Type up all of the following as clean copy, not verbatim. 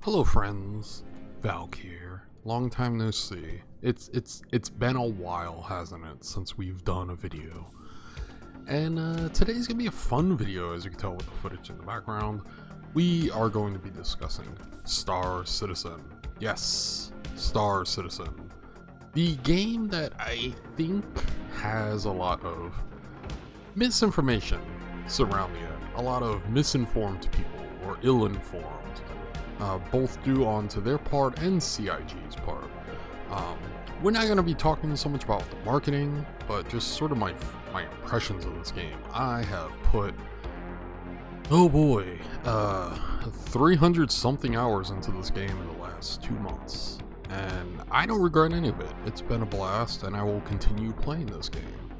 Hello friends, Valk here. Long time no see. It's been a while, hasn't it, since we've done a video. And today's gonna be a fun video, as you can tell with the footage in the background. We are going to be discussing Star Citizen. Yes, Star Citizen. The game that I think has a lot of misinformation surrounding it. A lot of misinformed people, or ill-informed. Both due onto their part and CIG's part. We're not going to be talking so much about the marketing, but just sort of my impressions of this game. I have put, oh boy, 300 something hours into this game in the last 2 months, and I don't regret any of it. It's been a blast, and I will continue playing this game.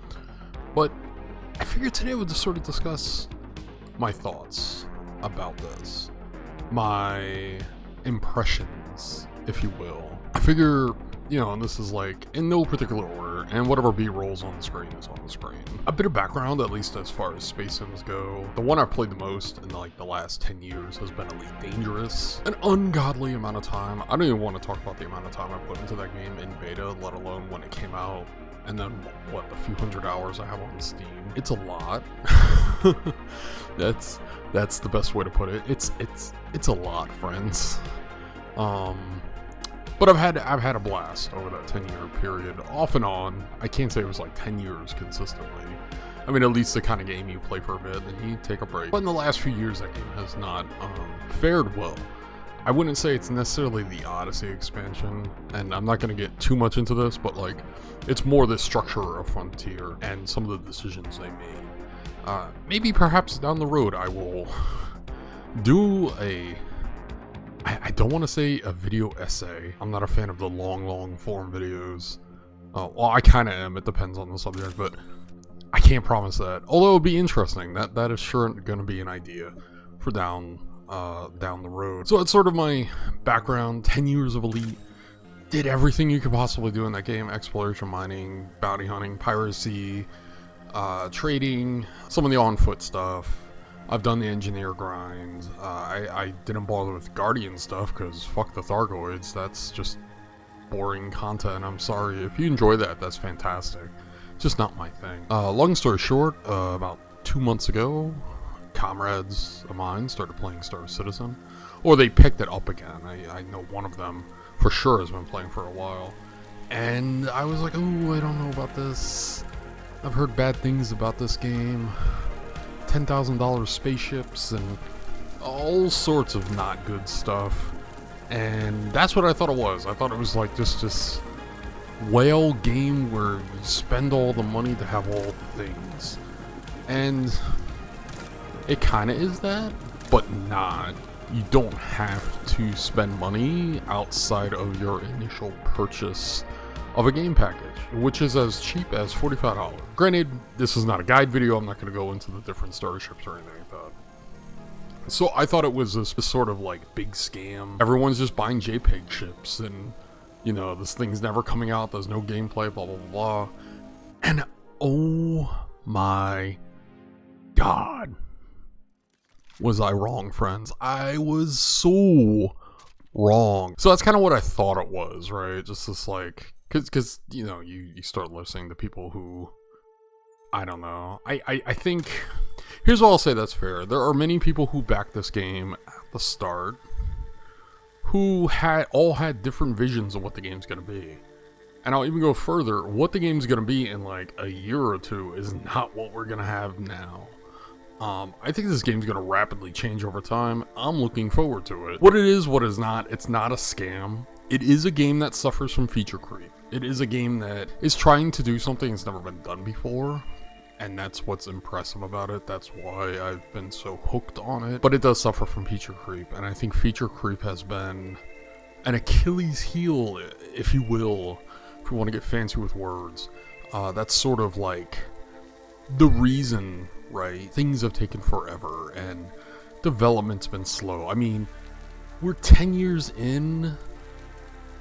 But I figured today we'd just sort of discuss my thoughts about this. My impressions, if you will. I figure, and this is like in no particular order, and whatever B-rolls on the screen is on the screen. A bit of background, at least as far as space sims go. The one I've played the most in like the last 10 years has been Elite Dangerous. An ungodly amount of time. I don't even want to talk about the amount of time I put into that game in beta, let alone when it came out. And then what, the few hundred hours I have on Steam. It's a lot. That's the best way to put it. It's a lot, friends. But I've had a blast over that 10-year period, off and on. I can't say it was like 10 years consistently. I mean, at least the kind of game you play for a bit, then you take a break. But in the last few years, that game has not fared well. I wouldn't say it's necessarily the Odyssey expansion, and I'm not going to get too much into this, but like, it's more the structure of Frontier and some of the decisions they made. Maybe perhaps down the road I will do I don't want to say a video essay. I'm not a fan of the long form videos. Well, I kind of am, it depends on the subject, but I can't promise that. Although it would be interesting, that is sure going to be an idea for down the road. So it's sort of my background. 10 years of Elite, did everything you could possibly do in that game: exploration, mining, bounty hunting, piracy, trading, some of the on-foot stuff. I've done the engineer grind. I didn't bother with Guardian stuff because fuck the Thargoids. That's just boring content. I'm sorry. If you enjoy that, that's fantastic. Just not my thing. Long story short, about 2 months ago, comrades of mine started playing Star Citizen, or they picked it up again. I know one of them for sure has been playing for a while, and I was like, oh, I don't know about this. I've heard bad things about this game. $10,000 spaceships and all sorts of not good stuff, and that's what I thought it was. I thought it was like just this whale game where you spend all the money to have all the things, and it kind of is that, but not. You don't have to spend money outside of your initial purchase of a game package, which is as cheap as $45. Granted, this is not a guide video. I'm not going to go into the different starships or anything like that. So I thought it was this sort of like big scam. Everyone's just buying JPEG ships, and this thing's never coming out. There's no gameplay, blah blah blah. And oh my god, was I wrong, friends? I was so wrong. So that's kind of what I thought it was, right? Just this like, because you start listening to people who, I don't know. I think, here's what I'll say that's fair. There are many people who backed this game at the start who all had different visions of what the game's going to be. And I'll even go further. What the game's going to be in like a year or two is not what we're going to have now. I think this game's going to rapidly change over time. I'm looking forward to it. What it is, what is not, it's not a scam. It is a game that suffers from feature creep. It is a game that is trying to do something that's never been done before, and that's what's impressive about it. That's why I've been so hooked on it. But it does suffer from feature creep, and I think feature creep has been an Achilles heel, if you will, if you want to get fancy with words. That's sort of like the reason, right? Things have taken forever, and development's been slow. I mean, we're 10 years in,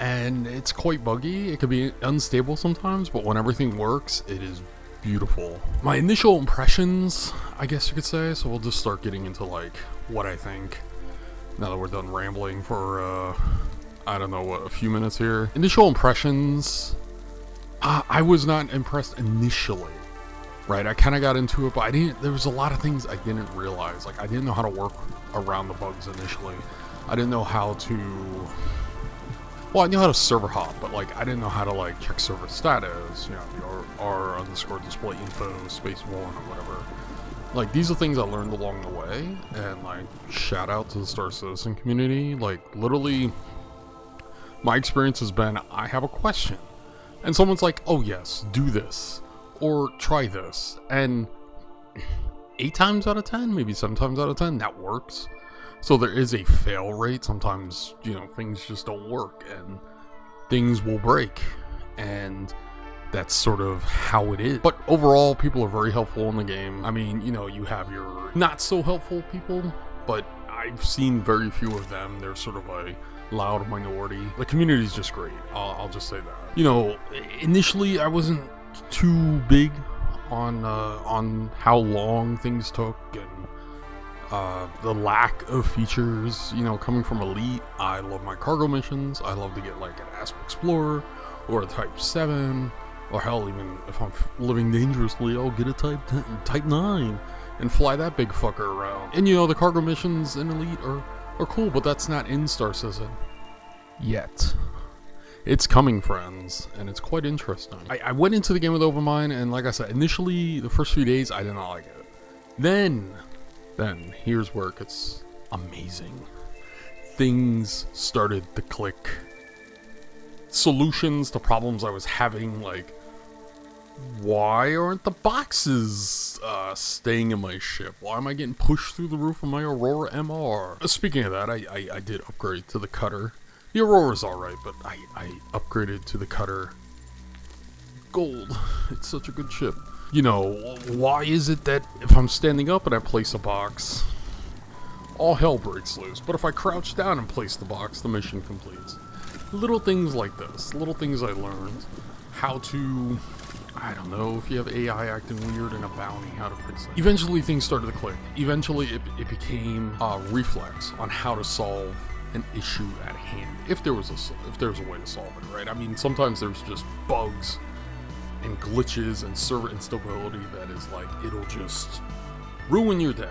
and it's quite buggy. It could be unstable sometimes, but when everything works, it is beautiful. My initial impressions, I guess you could say, so we'll just start getting into like what I think. Now that we're done rambling for, I don't know, what, a few minutes here. Initial impressions, I was not impressed initially, right? I kind of got into it, but there was a lot of things I didn't realize. Like, I didn't know how to work around the bugs initially. I didn't know how to, well, I knew how to server hop, but like, I didn't know how to like check server status, you know, the R _ display info, space 1 or whatever. Like, these are things I learned along the way, and like, shout out to the Star Citizen community. Like, literally, my experience has been, I have a question, and someone's like, oh yes, do this, or try this, and 8 times out of 10, maybe 7 times out of 10, that works. So there is a fail rate. Sometimes, you know, things just don't work, and things will break, and that's sort of how it is. But overall, people are very helpful in the game. I mean, you know, you have your not so helpful people, but I've seen very few of them. They're sort of a loud minority. The community is just great. I'll just say that. You know, initially I wasn't too big on how long things took, and the lack of features. You know, coming from Elite, I love my cargo missions. I love to get like an Asp Explorer or a Type 7. Or hell, even if I'm living dangerously, I'll get a Type 9 and fly that big fucker around. And you know, the cargo missions in Elite are cool, but that's not in Star Citizen yet. It's coming, friends, and it's quite interesting. I went into the game with open mind, and like I said, initially, the first few days, I did not like it. Then, here's where it gets amazing. Things started to click. Solutions to problems I was having, like, why aren't the boxes staying in my ship? Why am I getting pushed through the roof of my Aurora MR? Speaking of that, I did upgrade to the cutter. The Aurora's alright, but I upgraded to the cutter. Gold. It's such a good ship. You know, why is it that if I'm standing up and I place a box, all hell breaks loose? But if I crouch down and place the box, the mission completes. Little things like this. Little things I learned. How to, I don't know, if you have AI acting weird in a bounty, how to fix it. Eventually things started to click. Eventually it became a reflex on how to solve an issue at hand. If there was a way to solve it, right? I mean, sometimes there's just bugs and glitches and server instability that is like, it'll just ruin your day.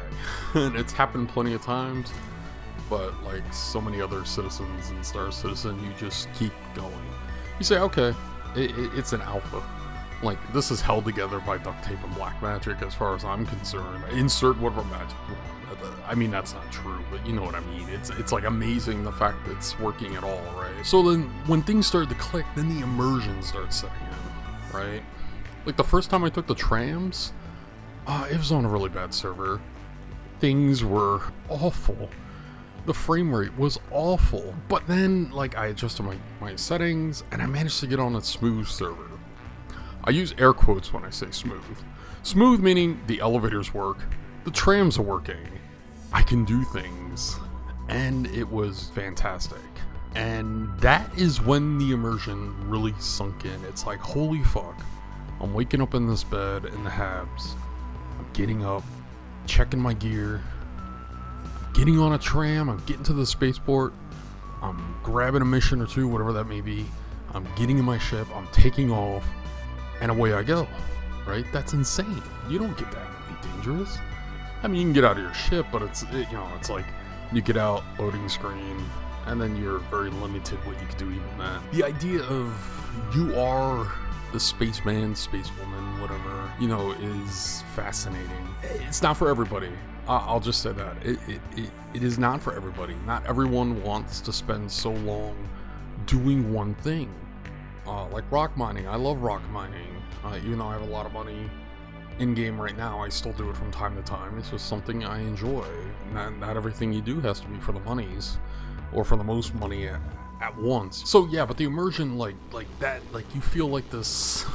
And it's happened plenty of times, but like so many other citizens in Star Citizen, you just keep going. You say, okay, it's an alpha. Like, this is held together by duct tape and black magic as far as I'm concerned. Insert whatever magic you want. I mean, that's not true, but you know what I mean. It's like amazing the fact that it's working at all, right? So then when things started to click, then the immersion starts setting in, right? Like the first time I took the trams, it was on a really bad server. Things were awful. The frame rate was awful. But then, like, I adjusted my settings, and I managed to get on a smooth server. I use air quotes when I say smooth. Smooth meaning the elevators work, the trams are working, I can do things, and it was fantastic. And that is when the immersion really sunk in. It's like, holy fuck, I'm waking up in this bed in the Habs, I'm getting up, checking my gear, getting on a tram, I'm getting to the spaceport, I'm grabbing a mission or two, whatever that may be, I'm getting in my ship, I'm taking off, and away I go, right? That's insane. You don't get that really dangerous. I mean, you can get out of your ship, but it's like you get out, loading screen, and then you're very limited what you can do even then. The idea of you are the spaceman, spacewoman, whatever, you know, is fascinating. It's not for everybody. I'll just say that. It is not for everybody. Not everyone wants to spend so long doing one thing. Like rock mining. I love rock mining. Even though I have a lot of money in-game right now, I still do it from time to time. It's just something I enjoy. Not everything you do has to be for the monies, or for the most money at once. So yeah, but the immersion, like that, like you feel like this,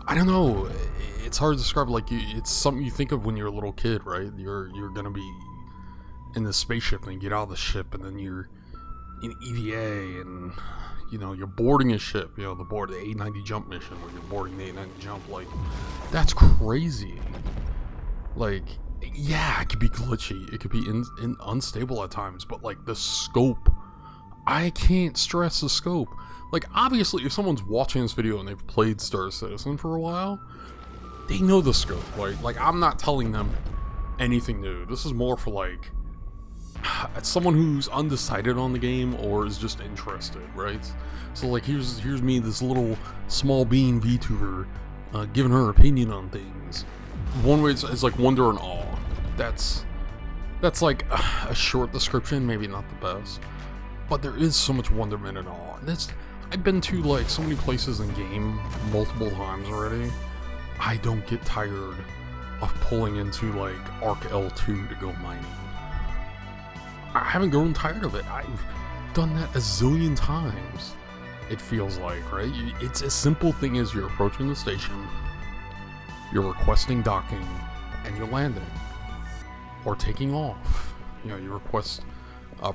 I don't know, it's hard to describe. Like, it's something you think of when you're a little kid, right? You're gonna be in the spaceship, and you get out of the ship, and then you're in EVA, and you know, you're boarding a ship, you know, the A90 jump mission, where you're boarding the A90 jump. Like, that's crazy. Like, Yeah, it could be glitchy, it could be unstable at times, but like the scope, I can't stress the scope. Like, obviously, if someone's watching this video and they've played Star Citizen for a while, they know the scope, right? Like, I'm not telling them anything new. This is more for, like, someone who's undecided on the game or is just interested, right? So, like, here's me, this little small bean VTuber, giving her opinion on things. One way is like wonder and awe. That's like a short description, maybe not the best, but there is so much wonderment and awe. And I've been to like so many places in game multiple times already. I don't get tired of pulling into like Arc L2 to go mining. I haven't grown tired of it. I've done that a zillion times. It feels like, right? It's a simple thing as you're approaching the station, you're requesting docking, and you're landing or taking off. You know, you request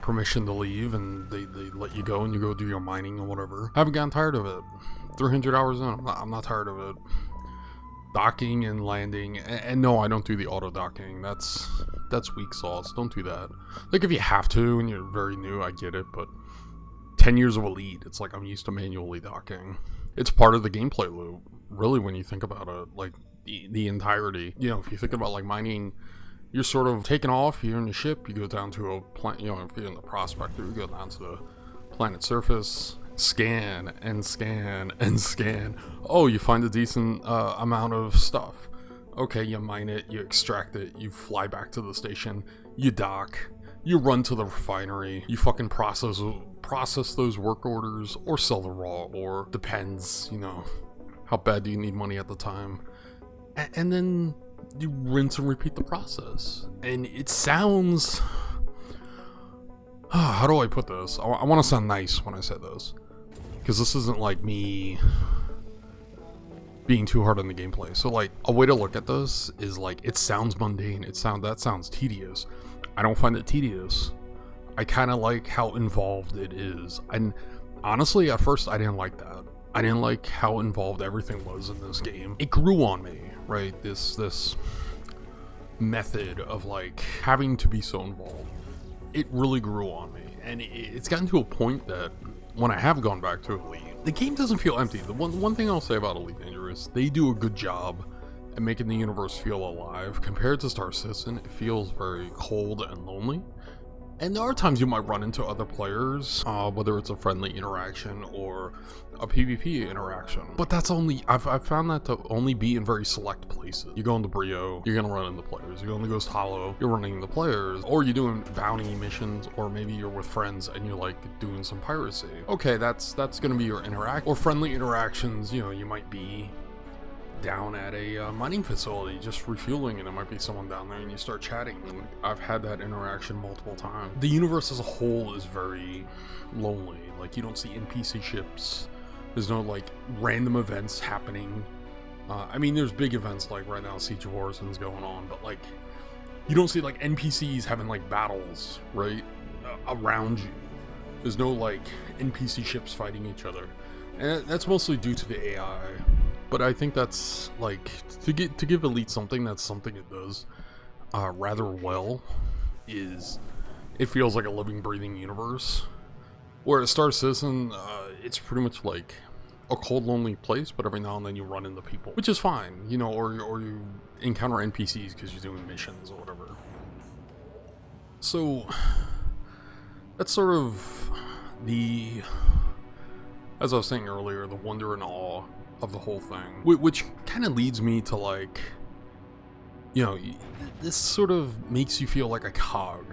permission to leave, and they let you go, and you go do your mining or whatever. I haven't gotten tired of it. 300 hours in, I'm not tired of it. Docking and landing, and no, I don't do the auto docking. That's weak sauce. Don't do that. Like, if you have to and you're very new, I get it, but 10 years of Elite, it's like I'm used to manually docking. It's part of the gameplay loop, really, when you think about it, like the entirety. You know, if you think about like mining, you're sort of taking off, you're in the ship, you go down to a planet, you know, if you're in the Prospector, you go down to the planet surface, scan and scan and scan. Oh, you find a decent amount of stuff. Okay, you mine it, you extract it, you fly back to the station, you dock, you run to the refinery, you fucking process those work orders, or sell the raw, or depends, you know, how bad do you need money at the time. And then you rinse and repeat the process. And it sounds... how do I put this? I want to sound nice when I say this, because this isn't like me being too hard on the gameplay. So like, a way to look at this is like, it sounds mundane, that sounds tedious. I don't find it tedious. I kind of like how involved it is. And honestly, at first I didn't like that. I didn't like how involved everything was in this game. It grew on me, right? This method of like having to be so involved. It really grew on me. And it's gotten to a point that when I have gone back to Elite, the game doesn't feel empty. The one thing I'll say about Elite Dangerous, they do a good job at making the universe feel alive. Compared to Star Citizen, it feels very cold and lonely. And there are times you might run into other players, whether it's a friendly interaction or a PvP interaction. But that's only, I've found that to only be in very select places. You go into Brio, you're gonna run into players. You go into Ghost Hollow, you're running into players. Or you're doing bounty missions, or maybe you're with friends and you're like doing some piracy. Okay, that's gonna be your interact. Or friendly interactions, you know, you might be down at a mining facility just refueling, and there might be someone down there and you start chatting. And I've had that interaction multiple times. The universe as a whole is very lonely. Like, you don't see NPC ships, there's no like random events happening. I mean, there's big events like right now Siege of Horizon's going on, but like you don't see like NPCs having like battles right around you. There's no like NPC ships fighting each other, and that's mostly due to the AI. But I think that's like, to give Elite something, that's something it does rather well, is it feels like a living, breathing universe. Whereas Star Citizen, it's pretty much like a cold, lonely place, but every now and then you run into people, which is fine, you know, or you encounter NPCs because you're doing missions or whatever. So that's sort of the, as I was saying earlier, the wonder and awe of the whole thing, which kind of leads me to like, you know, this sort of makes you feel like a cog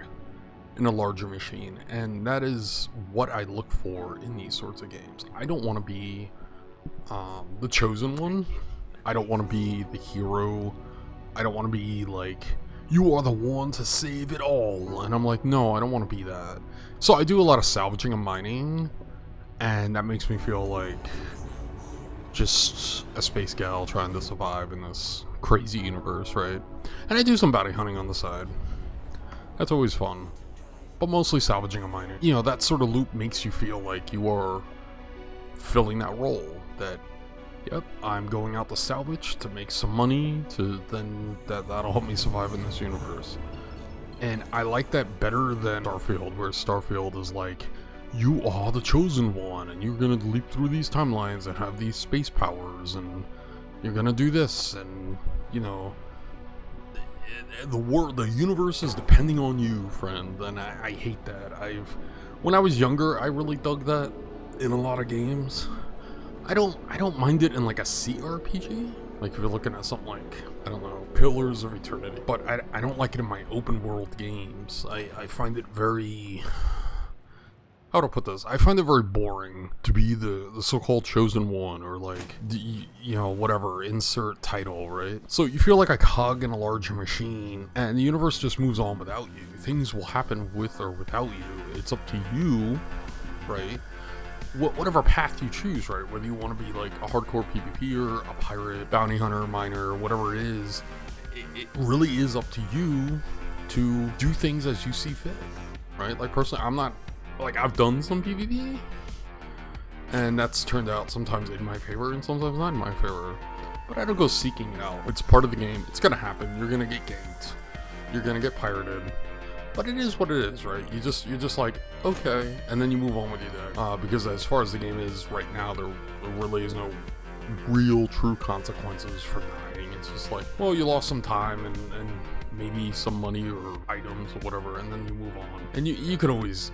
in a larger machine, and that is what I look for in these sorts of games. I don't want to be the chosen one. I don't want to be the hero. I don't want to be like, you are the one to save it all, and I'm like, no, I don't want to be that. So I do a lot of salvaging and mining, and that makes me feel like just a space gal trying to survive in this crazy universe, right? And I do some bounty hunting on the side. That's always fun. But mostly salvaging and mining. You know, that sort of loop makes you feel like you are filling that role, that Yep, I'm going out to salvage to make some money to then that'll help me survive in this universe. And I like that better than Starfield, where Starfield is like, you are the chosen one and you're gonna leap through these timelines and have these space powers and you're gonna do this, and you know, the universe is depending on you, friend. And I hate that. When I was younger, I really dug that in a lot of games. I don't mind it in like a CRPG. Like if you're looking at something like, I don't know, Pillars of Eternity. But I don't like it in my open world games. I find it very, how to put this? I find it very boring to be the so-called chosen one, or like, you know, whatever, insert title, right? So you feel like a cog in a larger machine, and the universe just moves on without you. Things will happen with or without you. It's up to you, right? Whatever path you choose, right? Whether you want to be like a hardcore PvPer, a pirate, bounty hunter, miner, whatever it is, it really is up to you to do things as you see fit, right? Like personally, I'm not, like, I've done some PvP, and that's turned out sometimes in my favor and sometimes not in my favor, but I don't go seeking it out. It's part of the game. It's gonna happen. You're gonna get ganked. You're gonna get pirated. But it is what it is, right? You're just like, okay, and then you move on with your day. Because as far as the game is right now, there really is no real true consequences for dying. It's just like, well, you lost some time and maybe some money or items or whatever, and then you move on. And you could always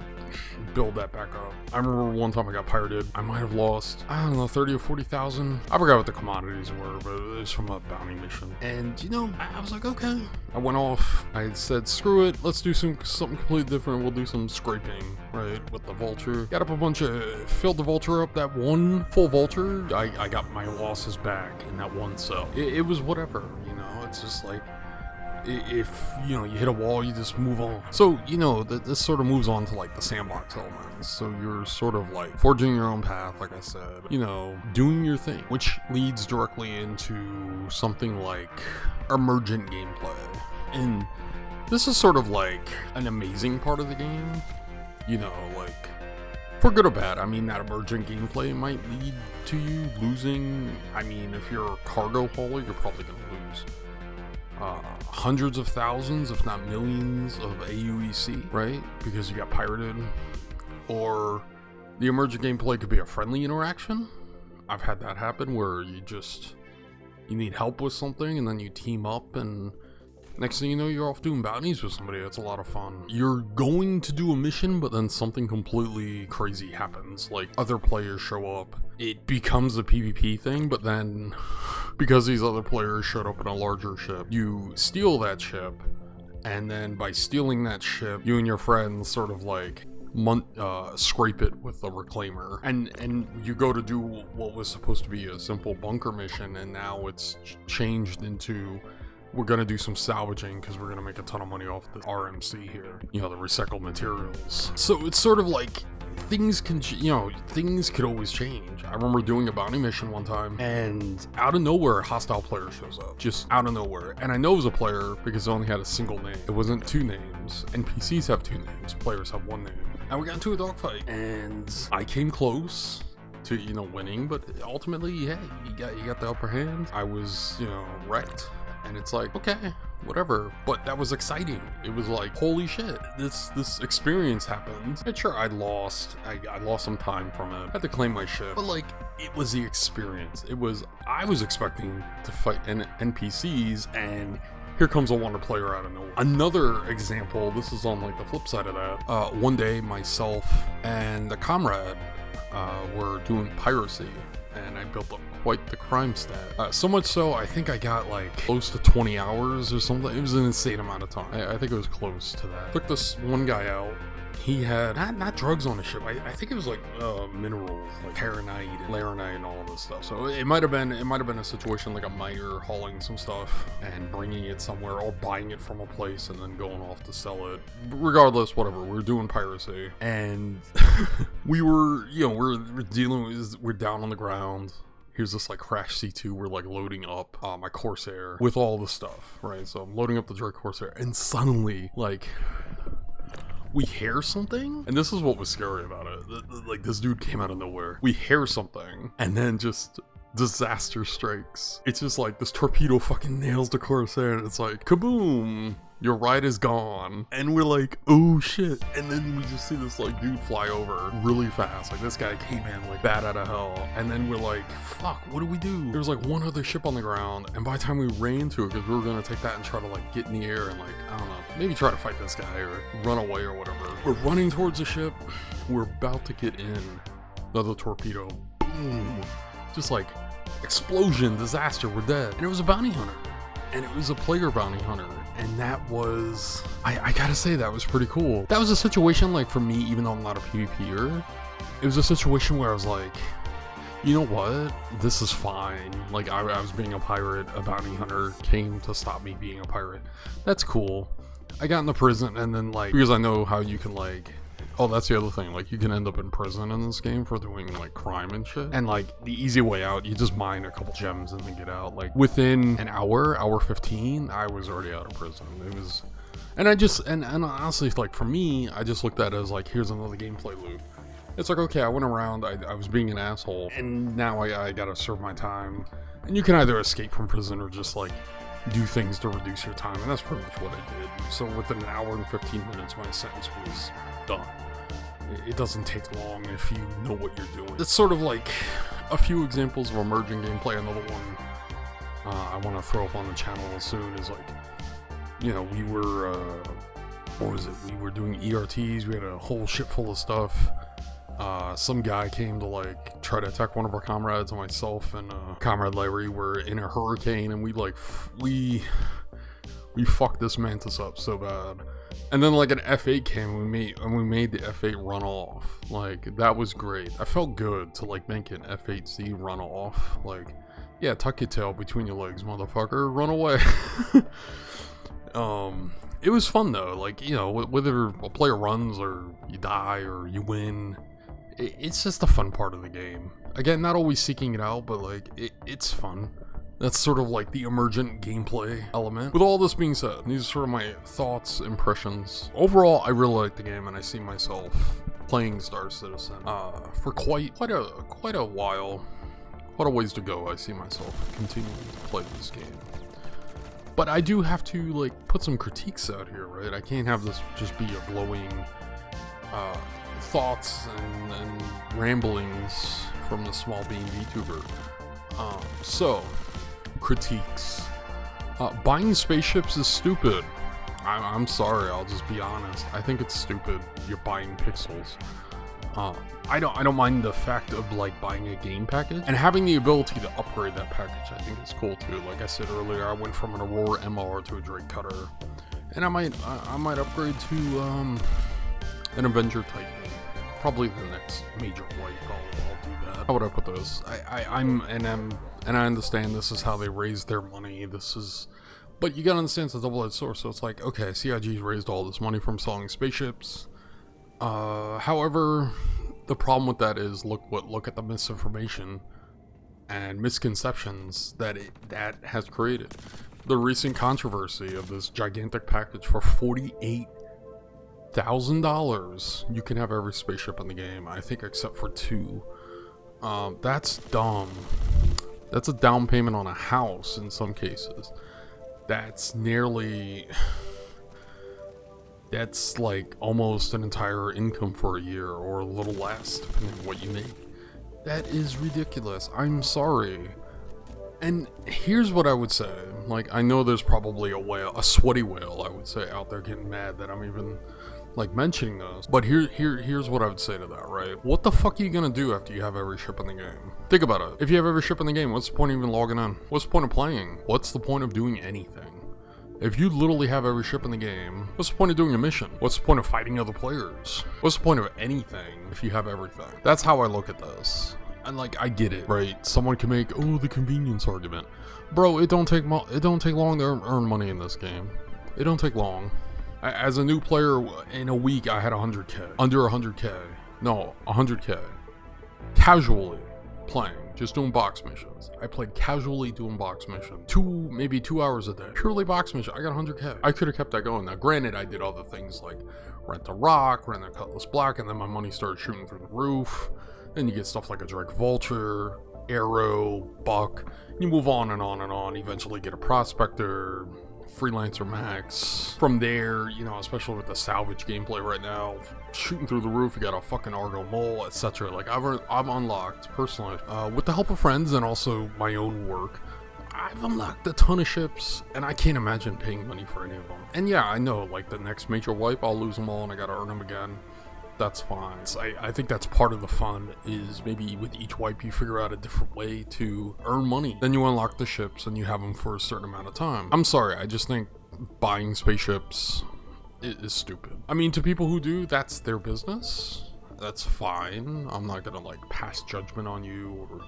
build that back up. I remember one time I got pirated. I might have lost, I don't know, 30 or 40,000. I forgot what the commodities were, but it was from a bounty mission. And you know, I was like, okay. I went off. I said, screw it. Let's do something completely different. We'll do some scraping, right, with the vulture. Got up a bunch of, filled the vulture up. That one full vulture, I got my losses back in that one cell. It was whatever, you know. It's just like, if you know you hit a wall, you just move on. So you know this sort of moves on to like the sandbox elements. So you're sort of like forging your own path, like I said, you know, doing your thing, which leads directly into something like emergent gameplay. And this is sort of like an amazing part of the game, you know, like for good or bad. I mean, that emergent gameplay might lead to you losing. I mean, if you're a cargo hauler, you're probably gonna lose hundreds of thousands, if not millions, of AUEC, right? Because you got pirated. Or the emergent gameplay could be a friendly interaction. I've had that happen where you need help with something and then you team up, and next thing you know, you're off doing bounties with somebody. It's a lot of fun. You're going to do a mission, but then something completely crazy happens. Like other players show up. It becomes a PvP thing, but then because these other players showed up in a larger ship, you steal that ship, and then by stealing that ship, you and your friends sort of like scrape it with the reclaimer, and you go to do what was supposed to be a simple bunker mission, and now it's changed into, we're gonna do some salvaging because we're gonna make a ton of money off the RMC here, you know, the recycled materials. So it's sort of like things could always change. I remember doing a bounty mission one time, and out of nowhere, a hostile player shows up, just out of nowhere. And I know it was a player because it only had a single name. It wasn't two names. NPCs have two names, players have one name. And we got into a dogfight, and I came close to, you know, winning, but ultimately, hey, you got the upper hand. I was, you know, wrecked. And it's like, okay, whatever. But that was exciting. It was like, holy shit, this experience happened. And sure, I lost some time from it. I had to claim my ship. But like, it was the experience. I was expecting to fight NPCs, and here comes a wonder player out of nowhere. Another example, this is on like the flip side of that. One day, myself and a comrade were doing piracy, and I built up quite the crime stat. So much so, I think I got like close to 20 hours or something. It was an insane amount of time. I think it was close to that. Took this one guy out. He had not drugs on the ship. I think it was like minerals, like paranite and laranite and all of this stuff. So it might have been a situation like a miner hauling some stuff and bringing it somewhere, or buying it from a place and then going off to sell it. Regardless, whatever. We were doing piracy, and we're down on the ground. Here's this like crash C2, we're like loading up my Corsair with all the stuff, right? So I'm loading up the Drake Corsair, and suddenly, like, we hear something, and this is what was scary about it. Like, this dude came out of nowhere. We hear something, and then just disaster strikes. It's just like this torpedo fucking nails the Corsair and it's like, kaboom! Your ride is gone. And we're like, oh shit. And then we just see this like dude fly over really fast. Like this guy came in like bat out of hell. And then we're like, fuck, what do we do? There's like one other ship on the ground. And by the time we ran into it, because we were gonna take that and try to like get in the air and like, I don't know, maybe try to fight this guy or run away or whatever. We're running towards the ship. We're about to get in. Another torpedo. Boom. Just like explosion, disaster, we're dead. And it was a bounty hunter. And it was a player bounty hunter. And that was, I gotta say, that was pretty cool. That was a situation, like, for me, even though I'm not a PvPer, it was a situation where I was like, you know what? This is fine. Like, I was being a pirate, a bounty hunter came to stop me being a pirate. That's cool. I got into prison, and then, like, because I know how you can, like, oh, that's the other thing, like, you can end up in prison in this game for doing, like, crime and shit. And, like, the easy way out, you just mine a couple gems and then get out. Like, within an hour 15, I was already out of prison. It was, and I just, and honestly, like, for me, I just looked at it as, like, here's another gameplay loop. It's like, okay, I went around, I was being an asshole, and now I gotta serve my time. And you can either escape from prison or just, like, do things to reduce your time, and that's pretty much what I did. So within an hour and 15 minutes, my sentence was done. It doesn't take long if you know what you're doing. It's sort of like a few examples of emerging gameplay. Another one I want to throw up on the channel soon is like, you know, we were, what was it? We were doing ERTs. We had a whole ship full of stuff. Some guy came to like try to attack one of our comrades, and myself and comrade Larry were in a hurricane, and we fucked this mantis up so bad. And then like an F8 came and we made the F8 run off. Like, that was great. I felt good to like make an F8C run off. Like, yeah, tuck your tail between your legs, motherfucker, run away. It was fun though. Like, you know, whether a player runs or you die or you win, it's just a fun part of the game. Again, not always seeking it out, but like, it's fun. That's sort of like the emergent gameplay element. With all this being said, these are sort of my thoughts, impressions. Overall, I really like the game, and I see myself playing Star Citizen for quite a while. Quite a ways to go. I see myself continuing to play this game. But I do have to like put some critiques out here, right? I can't have this just be a glowing thoughts and ramblings from the small bean VTuber. So, critiques. Buying spaceships is stupid. I'm sorry, I'll just be honest. I think it's stupid. You're buying pixels. I don't mind the fact of like buying a game package and having the ability to upgrade that package. I think it's cool too. Like I said earlier, I went from an Aurora MR to a Drake Cutter, and I might upgrade to an Avenger Titan. Probably the next major wipe. I'll do that. How would I put this? And I understand this is how they raise their money. But you gotta understand it's a double-edged sword. So it's like, okay, CIG's raised all this money from selling spaceships. However, the problem with that is look at the misinformation and misconceptions that has created. The recent controversy of this gigantic package for $48,000. You can have every spaceship in the game, I think, except for 2. That's dumb. That's a down payment on a house in some cases. That's like almost an entire income for a year, or a little less, depending on what you make. That is ridiculous. I'm sorry. And here's what I would say. Like, I know there's probably a sweaty whale, I would say, out there getting mad that I'm even like mentioning those. But here's what I would say to that, right? What the fuck are you gonna do after you have every ship in the game? Think about it. If you have every ship in the game, what's the point of even logging in? What's the point of playing? What's the point of doing anything? If you literally have every ship in the game, what's the point of doing a mission? What's the point of fighting other players? What's the point of anything if you have everything? That's how I look at this. And like, I get it, right? Someone can make, oh, the convenience argument. Bro, it don't take long to earn money in this game. It don't take long. As a new player, in a week, I had 100K. Under 100K. No, 100K. Casually playing. Just doing box missions. I played casually doing box missions. Maybe 2 hours a day. Purely box mission. I got 100K. I could have kept that going. Now, granted, I did other things like rent a rock, rent a Cutlass Black, and then my money started shooting through the roof. Then you get stuff like a Drake Vulture, Arrow, Buck. You move on and on and on. Eventually get a Prospector, Freelancer Max. From there, you know, especially with the salvage gameplay right now, shooting through the roof, you got a fucking Argo Mole, etc. Like, I've unlocked, personally, with the help of friends and also my own work, I've unlocked a ton of ships, and I can't imagine paying money for any of them. And yeah, I know, like, the next major wipe, I'll lose them all and I gotta earn them again. That's fine. So I think that's part of the fun, is maybe with each wipe you figure out a different way to earn money. Then you unlock the ships and you have them for a certain amount of time. I'm sorry, I just think buying spaceships is stupid. I mean, to people who do, that's their business. That's fine. I'm not gonna like pass judgment on you or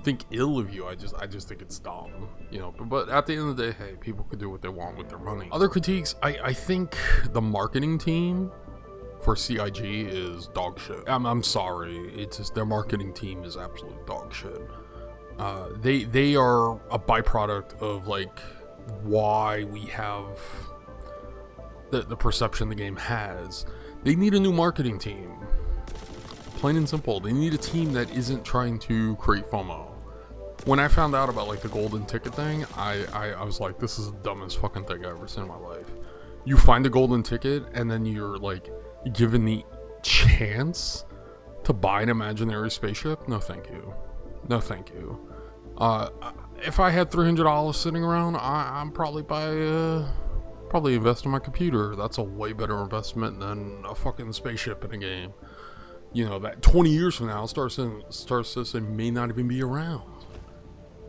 think ill of you. I just think it's dumb, you know. But at the end of the day, hey, people could do what they want with their money. Other critiques, I think the marketing team for CIG is dog shit. I'm sorry, it's just their marketing team is absolute dog shit. They are a byproduct of like why we have the perception the game has. They need a new marketing team. Plain and simple. They need a team that isn't trying to create FOMO. When I found out about like the golden ticket thing, I was like, this is the dumbest fucking thing I've ever seen in my life. You find a golden ticket and then you're like given the chance to buy an imaginary spaceship? No thank you. No thank you. If I had $300 sitting around, I'm probably probably invest in my computer. That's a way better investment than a fucking spaceship in a game. You know, that 20 years from now, Star Citizen may not even be around.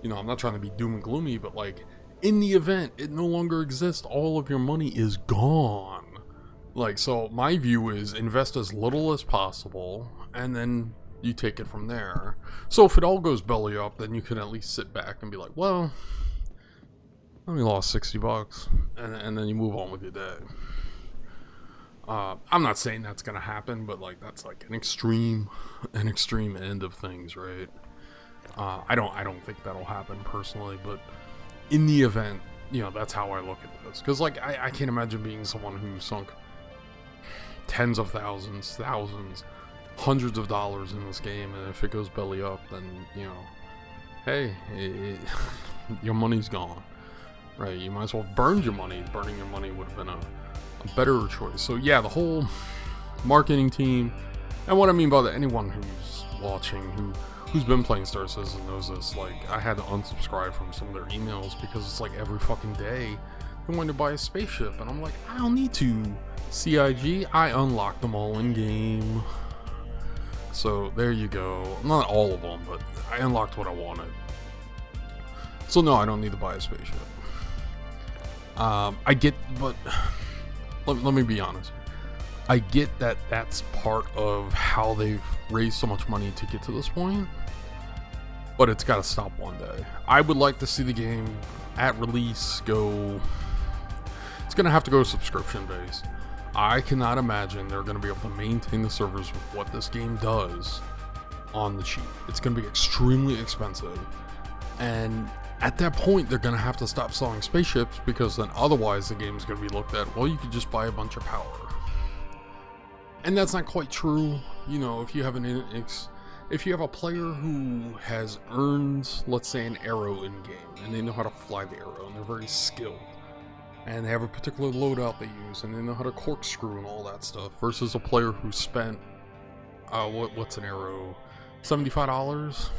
You know, I'm not trying to be doom and gloomy, but like, in the event it no longer exists, all of your money is gone. Like, so my view is invest as little as possible, and then you take it from there. So if it all goes belly up, then you can at least sit back and be like, well, I only lost $60, and then you move on with your day. I'm not saying that's gonna happen, but like that's like an extreme end of things, right? I don't think that'll happen personally, but in the event, you know, that's how I look at this. Because like I can't imagine being someone who sunk tens of thousands, hundreds of dollars in this game, and if it goes belly up, then, you know, hey, your money's gone, right? You might as well burn your money. Burning your money would have been a better choice. So yeah, the whole marketing team, and what I mean by that, anyone who's watching who's been playing Star Citizen knows this. Like, I had to unsubscribe from some of their emails because it's like every fucking day they wanted to buy a spaceship, and I'm like, I don't need to. CIG, I unlocked them all in game. So there you go. Not all of them, but I unlocked what I wanted. So no, I don't need to buy a spaceship. I get, but let me be honest. I get that that's part of how they've raised so much money to get to this point, but it's got to stop one day. I would like to see the game at release go. It's going to have to go subscription based. I cannot imagine they're going to be able to maintain the servers with what this game does on the cheap. It's going to be extremely expensive, and at that point they're going to have to stop selling spaceships, because then otherwise the game's going to be looked at, well, you could just buy a bunch of power. And that's not quite true. You know, if you have a player who has earned, let's say, an arrow in game, and they know how to fly the arrow, and they're very skilled, and they have a particular loadout they use, and they know how to corkscrew and all that stuff, versus a player who spent what's an arrow, $75.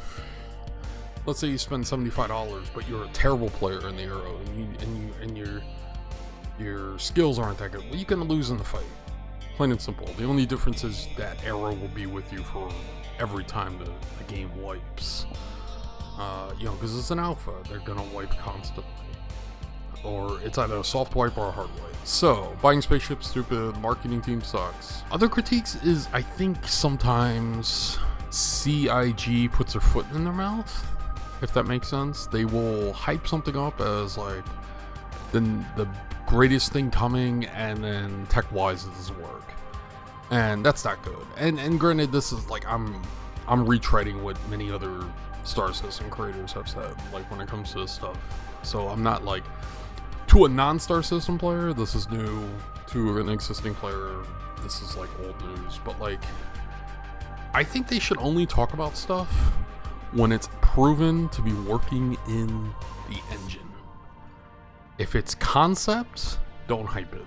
Let's say you spend $75, but you're a terrible player in the arrow, and your skills aren't that good. Well, you can lose in the fight. Plain and simple. The only difference is that arrow will be with you for every time the game wipes. You know, because it's an alpha, they're gonna wipe constantly. Or it's either a soft wipe or a hard wipe. So, buying spaceships, stupid, marketing team sucks. Other critiques is, I think sometimes CIG puts their foot in their mouth, if that makes sense. They will hype something up as like the greatest thing coming, and then tech-wise it doesn't work. And that's not good. And granted, this is like, I'm retreading what many other Star Citizen creators have said, like when it comes to this stuff. So I'm not like, to a non-Star Citizen player, this is new. To an existing player, this is like old news. But like, I think they should only talk about stuff when it's proven to be working in the engine. If it's concept, don't hype it.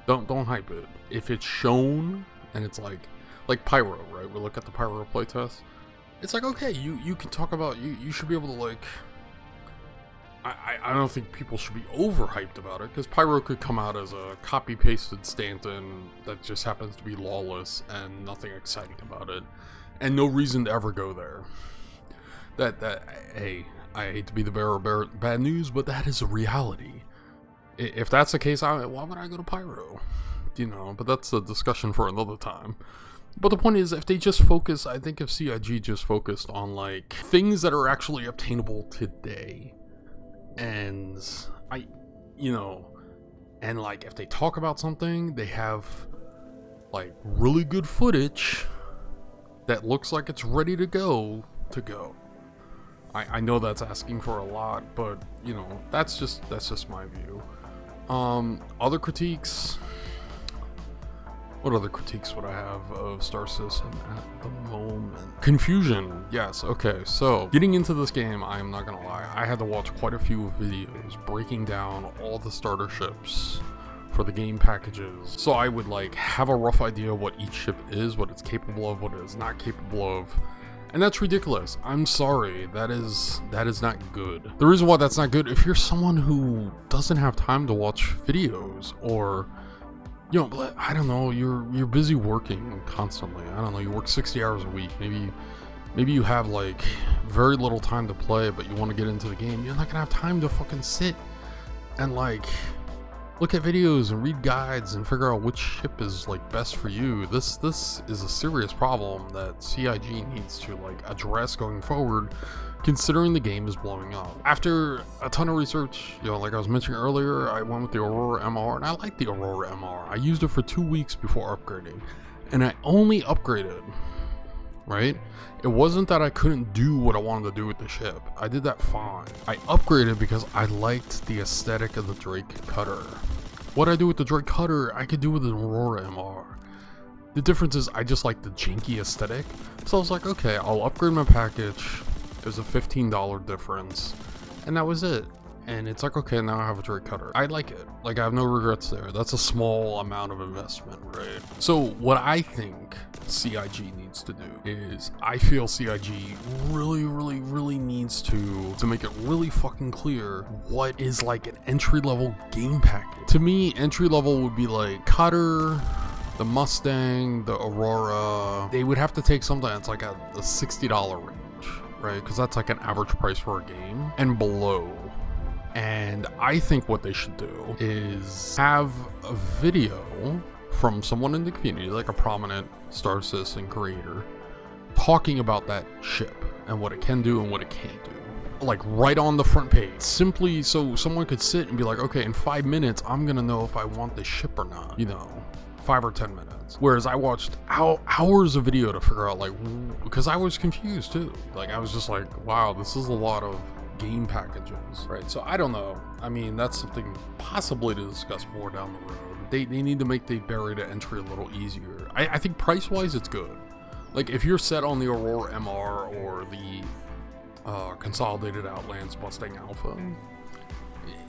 Don't hype it. If it's shown and it's like Pyro, right? We look at the Pyro playtest. It's like, okay, you can talk about, you should be able to like, I don't think people should be overhyped about it, because Pyro could come out as a copy-pasted Stanton that just happens to be lawless and nothing exciting about it, and no reason to ever go there. Hey, I hate to be the bearer of bad news, but that is a reality. If that's the case, why would I go to Pyro? You know, but that's a discussion for another time. But the point is, if they just focus, I think if CIG just focused on like things that are actually obtainable today, and and like if they talk about something, they have like really good footage that looks like it's ready to go. I know that's asking for a lot, but you know, that's just my view. Other critiques. What other critiques would I have of Star Citizen at the moment? Confusion, yes, okay, so getting into this game, I am not gonna lie, I had to watch quite a few videos breaking down all the starter ships for the game packages, so I would like have a rough idea what each ship is, what it's capable of, what it is not capable of. And that's ridiculous. I'm sorry, that is not good. The reason why that's not good, if you're someone who doesn't have time to watch videos, or you know, I don't know, you're busy working constantly. I don't know, you work 60 hours a week. Maybe you have like very little time to play, but you want to get into the game. You're not gonna have time to fucking sit and like look at videos and read guides and figure out which ship is like best for you. This is a serious problem that CIG needs to like address going forward, considering the game is blowing up. After a ton of research, you know, like I was mentioning earlier, I went with the Aurora MR, and I like the Aurora MR. I used it for 2 weeks before upgrading, and I only upgraded, right? It wasn't that I couldn't do what I wanted to do with the ship. I did that fine. I upgraded because I liked the aesthetic of the Drake Cutter. What I do with the Drake Cutter, I could do with an Aurora MR. The difference is I just like the janky aesthetic. So I was like, okay, I'll upgrade my package. It was a $15 difference, and that was it. And it's like, okay, now I have a Drake Cutter. I like it. Like, I have no regrets there. That's a small amount of investment, right? So what I think CIG needs to do is, I feel CIG really needs to make it really fucking clear what is like an entry-level game package. To me, entry-level would be like Cutter, the Mustang, the Aurora. They would have to take something that's like a $60 range, right? Because that's like an average price for a game, and below. And I think what they should do is have a video from someone in the community, like a prominent Star Citizen creator, talking about that ship and what it can do and what it can't do. Like right on the front page. Simply so someone could sit and be like, okay, in 5 minutes, I'm gonna know if I want this ship or not, you know, 5 or 10 minutes. Whereas I watched hours of video to figure out, like, because I was confused too. Like, I was just like, wow, this is a lot of game packages, right? So I don't know. I mean, that's something possibly to discuss more down the road. They need to make the barrier to entry a little easier. I think price-wise, it's good. Like, if you're set on the Aurora MR or the Consolidated Outlands Mustang Alpha,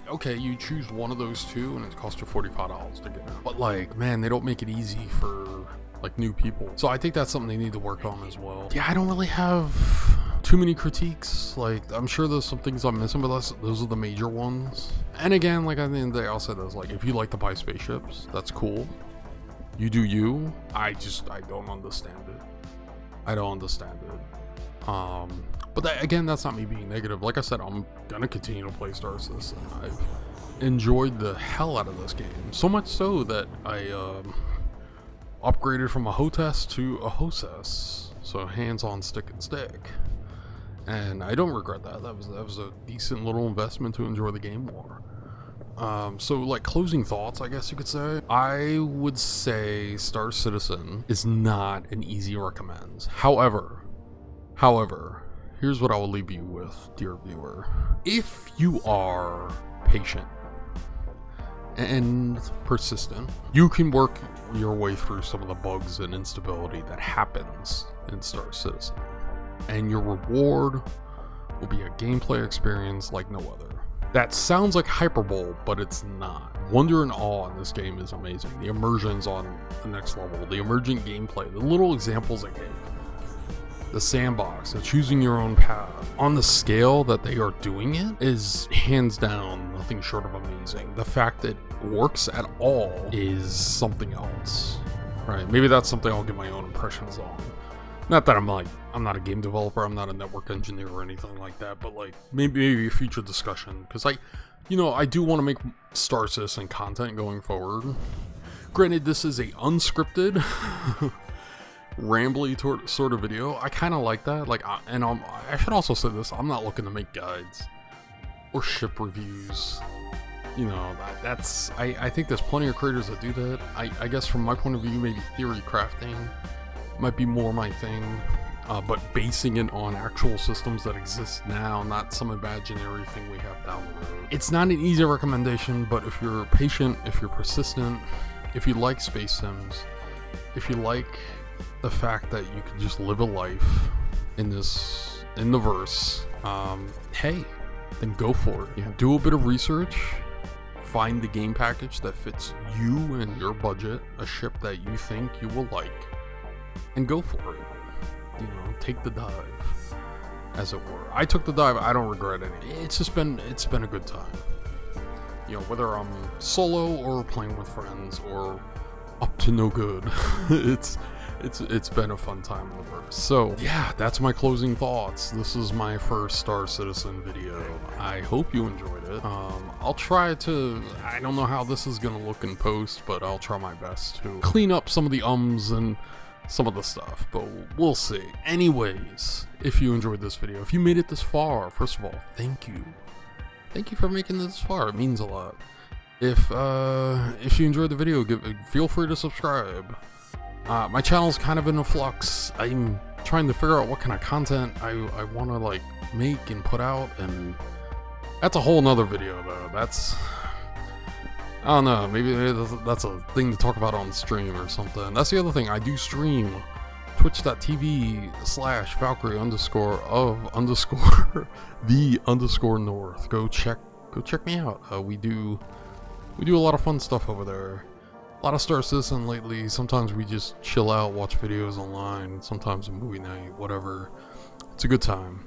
okay, you choose one of those two and it costs you $45 to get it. But like, man, they don't make it easy for like new people. So I think that's something they need to work on as well. Yeah, I don't really have too many critiques. Like, I'm sure there's some things I'm missing, but those are the major ones. And again, like, at the end of the day, I'll say this, like, if you like to buy spaceships, that's cool. You do you. I don't understand it. I don't understand it. But that, again, that's not me being negative. Like I said, I'm gonna continue to play Star Citizen. I've enjoyed the hell out of this game. So much so that I upgraded from a HOTAS to a HOSAS. So hands-on stick and stick. And I don't regret that. That was a decent little investment to enjoy the game more. So like closing thoughts, I guess you could say. I would say Star Citizen is not an easy recommend. However, here's what I will leave you with, dear viewer. If you are patient and persistent, you can work your way through some of the bugs and instability that happens in Star Citizen. and your reward will be a gameplay experience like no other. That sounds like hyperbole, but it's not. Wonder and awe in this game is amazing. The immersion's on the next level. The emergent gameplay, the little examples I gave. The sandbox, the choosing your own path. On the scale that they are doing it is hands down nothing short of amazing. The fact that it works at all is something else, right? Maybe that's something I'll give my own impressions on. Not that I'm not a game developer, I'm not a network engineer or anything like that, but like maybe a future discussion, because I do want to make Star Citizen content going forward. Granted, this is a unscripted rambly sort of video. I kind of like that. Like, I should also say this: I'm not looking to make guides or ship reviews. You know, I think there's plenty of creators that do that. I guess from my point of view, maybe theory crafting might be more my thing, but basing it on actual systems that exist now, not some imaginary thing we have down the road. It's not an easy recommendation, but if you're patient, if you're persistent, if you like space sims, if you like the fact that you can just live a life in the verse, hey, then go for it. Yeah, do a bit of research, find the game package that fits you and your budget, a ship that you think you will like, and go for it. You know, take the dive, as it were. I took the dive. I don't regret it. It's been a good time. You know, whether I'm solo or playing with friends or up to no good, it's been a fun time in the verse. So yeah, that's my closing thoughts. This is my first Star Citizen video. I hope you enjoyed it. I'll try to, I don't know how this is gonna look in post, but I'll try my best to clean up some of the ums and some of the stuff, but we'll see. Anyways, if you enjoyed this video, if you made it this far, first of all, thank you. Thank you for making it this far. It means a lot. If you enjoyed the video, feel free to subscribe. My channel's kind of in a flux. I'm trying to figure out what kind of content I want to like make and put out, and that's a whole nother video though. I don't know, maybe that's a thing to talk about on stream or something. That's the other thing, I do stream twitch.tv/Valkyrie _the_north. Go check me out. We do a lot of fun stuff over there. A lot of Star Citizen lately. Sometimes we just chill out, watch videos online, sometimes a movie night, whatever. It's a good time.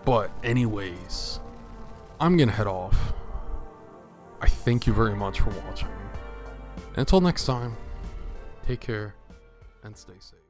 But anyways, I'm gonna head off. I thank you very much for watching. And until next time, take care and stay safe.